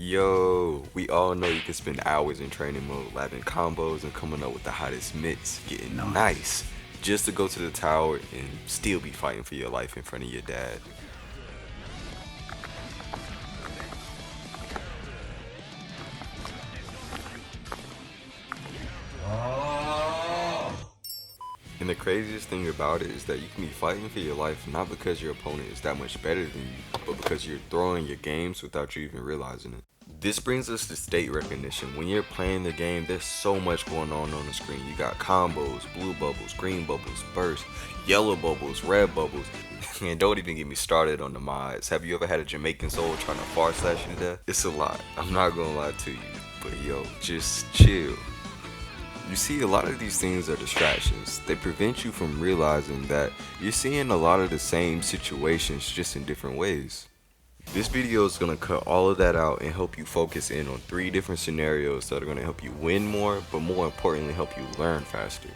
Yo, we all know you can spend hours in training mode, lapping combos and coming up with the hottest mitts, getting nice, just to go to the tower and still be fighting for your life in front of your dad. And the craziest thing about it is that you can be fighting for your life not because your opponent is that much better than you, but because you're throwing your games without you even realizing it. This brings us to state recognition. When you're playing the game, there's so much going on the screen. You got combos, blue bubbles, green bubbles, burst, yellow bubbles, red bubbles. And don't even get me started on the mods. Have you ever had a Jamaican soul trying to far slash you to death? It's a lot. I'm not gonna lie to you. But yo, just chill. You see, a lot of these things are distractions. They prevent you from realizing that you're seeing a lot of the same situations just in different ways. This video is going to cut all of that out and help you focus in on 3 different scenarios that are going to help you win more, but more importantly help you learn faster.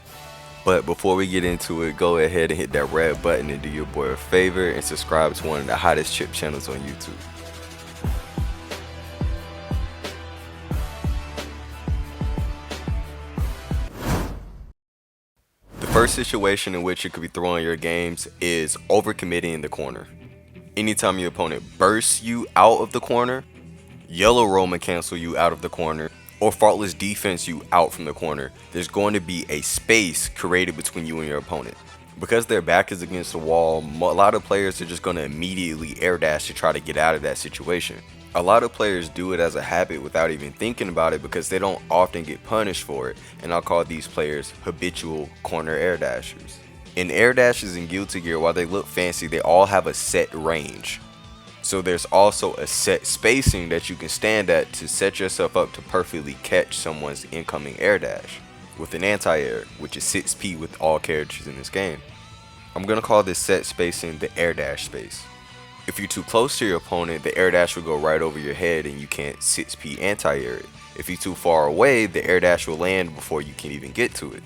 But before we get into it, go ahead and hit that red button and do your boy a favor and subscribe to one of the hottest chip channels on YouTube. The first situation in which you could be throwing your games is overcommitting in the corner. Anytime your opponent bursts you out of the corner, yellow Roman cancel you out of the corner, or faultless defense you out from the corner, there's going to be a space created between you and your opponent. Because their back is against the wall, a lot of players are just going to immediately air dash to try to get out of that situation. A lot of players do it as a habit without even thinking about it because they don't often get punished for it, and I'll call these players habitual corner air dashers. In air dashes in Guilty Gear, while they look fancy, they all have a set range. So there's also a set spacing that you can stand at to set yourself up to perfectly catch someone's incoming air dash with an anti-air, which is 6p with all characters in this game. I'm going to call this set spacing the air dash space. If you're too close to your opponent, the air dash will go right over your head and you can't 6p anti-air it. If you're too far away, the air dash will land before you can even get to it.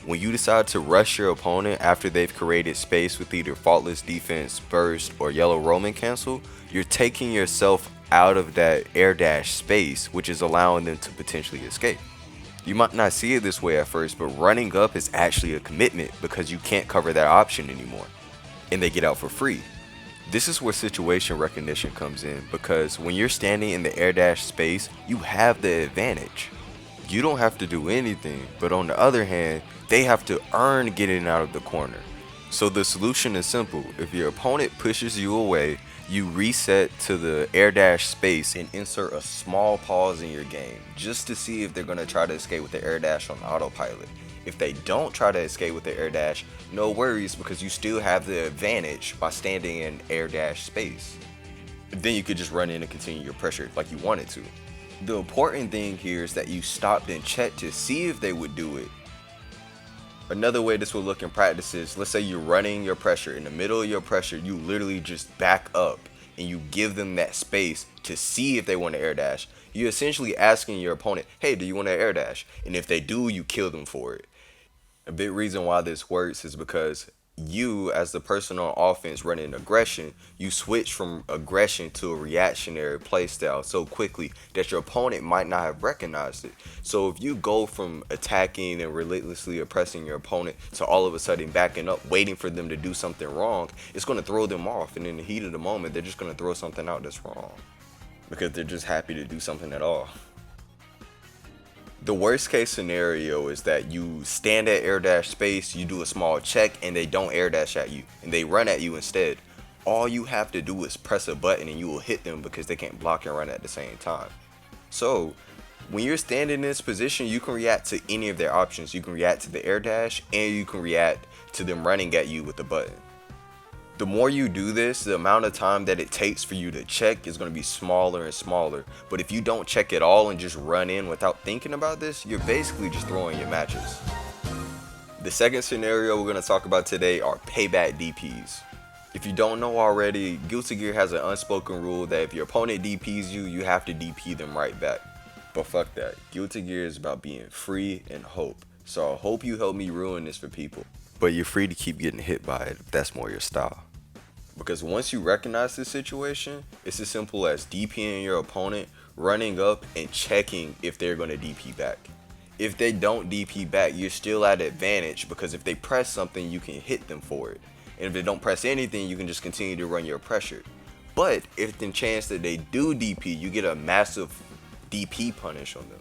When you decide to rush your opponent after they've created space with either faultless defense, burst, or yellow Roman cancel, you're taking yourself out of that air dash space, which is allowing them to potentially escape. You might not see it this way at first, but running up is actually a commitment because you can't cover that option anymore, and they get out for free. This is where situation recognition comes in, because when you're standing in the air dash space, you have the advantage. You don't have to do anything, but on the other hand, they have to earn getting out of the corner. So the solution is simple. If your opponent pushes you away, you reset to the air dash space and insert a small pause in your game just to see if they're going to try to escape with the air dash on autopilot. If they don't try to escape with the air dash, no worries, because you still have the advantage by standing in air dash space. Then you could just run in and continue your pressure like you wanted to. The important thing here is that you stopped and checked to see if they would do it. Another way this will look in practice is, let's say you're running your pressure. In the middle of your pressure, you literally just back up and you give them that space to see if they want to air dash. You're essentially asking your opponent, hey, do you want to air dash? And if they do, you kill them for it. A big reason why this works is because you, as the person on offense running aggression, you switch from aggression to a reactionary playstyle so quickly that your opponent might not have recognized it. So if you go from attacking and relentlessly oppressing your opponent to all of a sudden backing up, waiting for them to do something wrong, it's going to throw them off. And in the heat of the moment, they're just going to throw something out that's wrong because they're just happy to do something at all. The worst case scenario is that you stand at air dash space, you do a small check, and they don't air dash at you, and they run at you instead. All you have to do is press a button and you will hit them because they can't block and run at the same time. So when you're standing in this position, you can react to any of their options. You can react to the air dash, and you can react to them running at you with the button. The more you do this, the amount of time that it takes for you to check is going to be smaller and smaller. But if you don't check at all and just run in without thinking about this, you're basically just throwing your matches. The second scenario we're going to talk about today are payback DPs. If you don't know already, Guilty Gear has an unspoken rule that if your opponent DPs you, you have to DP them right back. But fuck that. Guilty Gear is about being free and hope. So I hope you help me ruin this for people. But you're free to keep getting hit by it if that's more your style. Because once you recognize this situation, it's as simple as DPing your opponent, running up and checking if they're going to DP back. If they don't DP back, you're still at advantage because if they press something, you can hit them for it. And if they don't press anything, you can just continue to run your pressure. But if the chance that they do DP, you get a massive DP punish on them.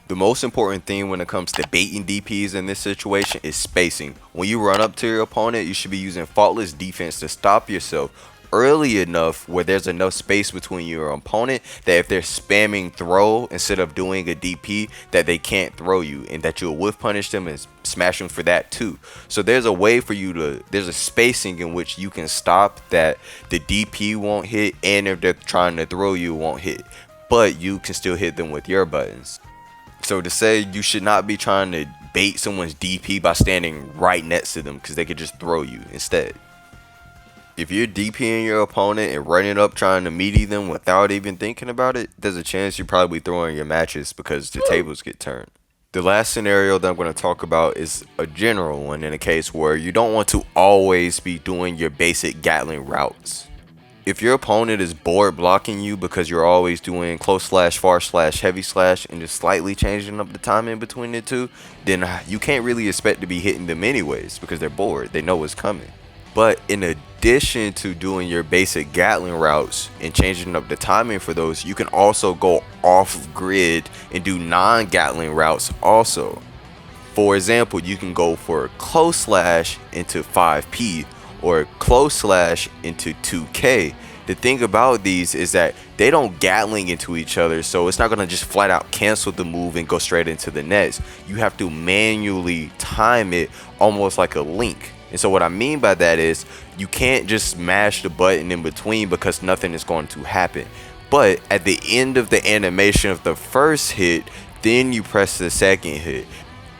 The most important thing when it comes to baiting DPs in this situation is spacing. When you run up to your opponent, you should be using faultless defense to stop yourself early enough where there's enough space between your opponent that if they're spamming throw instead of doing a DP, that they can't throw you and that you'll whiff punish them and smash them for that too. So there's a way for you to, there's a spacing in which you can stop that the DP won't hit, and if they're trying to throw you, won't hit, but you can still hit them with your buttons. So to say you should not be trying to bait someone's DP by standing right next to them because they could just throw you instead. If you're DPing your opponent and running up trying to meaty them without even thinking about it, there's a chance you're probably throwing your matches because the tables get turned. The last scenario that I'm going to talk about is a general one, in a case where you don't want to always be doing your basic Gatling routes. If your opponent is bored blocking you because you're always doing close slash, far slash, heavy slash, and just slightly changing up the timing between the two, then you can't really expect to be hitting them anyways because they're bored. They know what's coming. But in addition to doing your basic Gatling routes and changing up the timing for those, you can also go off grid and do non-Gatling routes also. For example, you can go for close slash into 5P or close slash into 2K. The thing about these is that they don't Gatling into each other, so it's not going to just flat out cancel the move and go straight into the nets. You have to manually time it almost like a link. And so what I mean by that is you can't just mash the button in between because nothing is going to happen. But at the end of the animation of the first hit, then you press the second hit.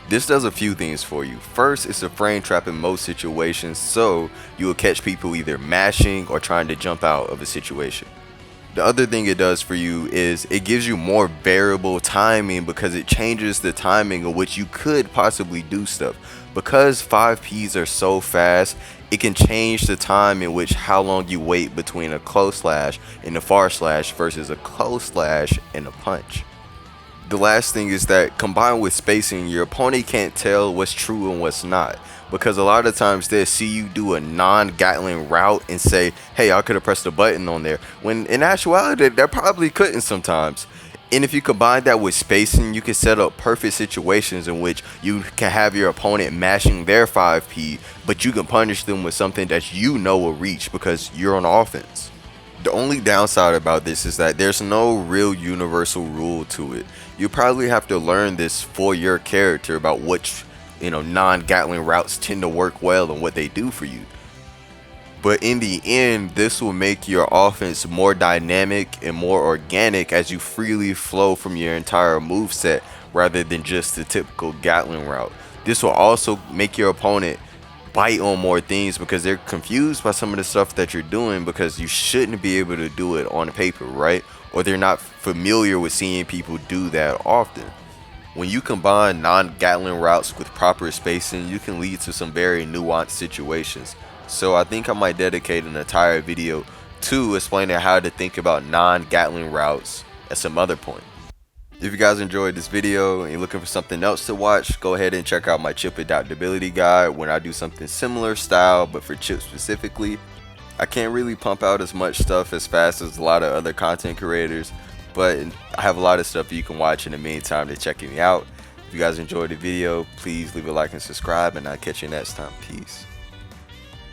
This does a few things for you. First, it's a frame trap in most situations, so you will catch people either mashing or trying to jump out of a situation. The other thing it does for you is it gives you more variable timing because it changes the timing of which you could possibly do stuff. Because 5Ps are so fast, it can change the time in which how long you wait between a close slash and a far slash versus a close slash and a punch. The last thing is that combined with spacing, your opponent can't tell what's true and what's not. Because a lot of times they'll see you do a non-Gatling route and say, hey, I could have pressed a button on there. When in actuality, they probably couldn't sometimes. And if you combine that with spacing, you can set up perfect situations in which you can have your opponent mashing their 5P, but you can punish them with something that you know will reach because you're on offense. The only downside about this is that there's no real universal rule to it. You probably have to learn this for your character about which non-Gatling routes tend to work well and what they do for you. But in the end, this will make your offense more dynamic and more organic as you freely flow from your entire moveset rather than just the typical Gatling route. This will also make your opponent bite on more things because they're confused by some of the stuff that you're doing because you shouldn't be able to do it on paper, right? Or they're not familiar with seeing people do that often. When you combine non-Gatling routes with proper spacing, you can lead to some very nuanced situations. So I think I might dedicate an entire video to explaining how to think about non-Gatling routes at some other point. If you guys enjoyed this video and you're looking for something else to watch, go ahead and check out my chip adaptability guide when I do something similar style but for chips specifically. I can't really pump out as much stuff as fast as a lot of other content creators, but I have a lot of stuff you can watch in the meantime to check me out. If you guys enjoyed the video, please leave a like and subscribe, and I'll catch you next time. Peace.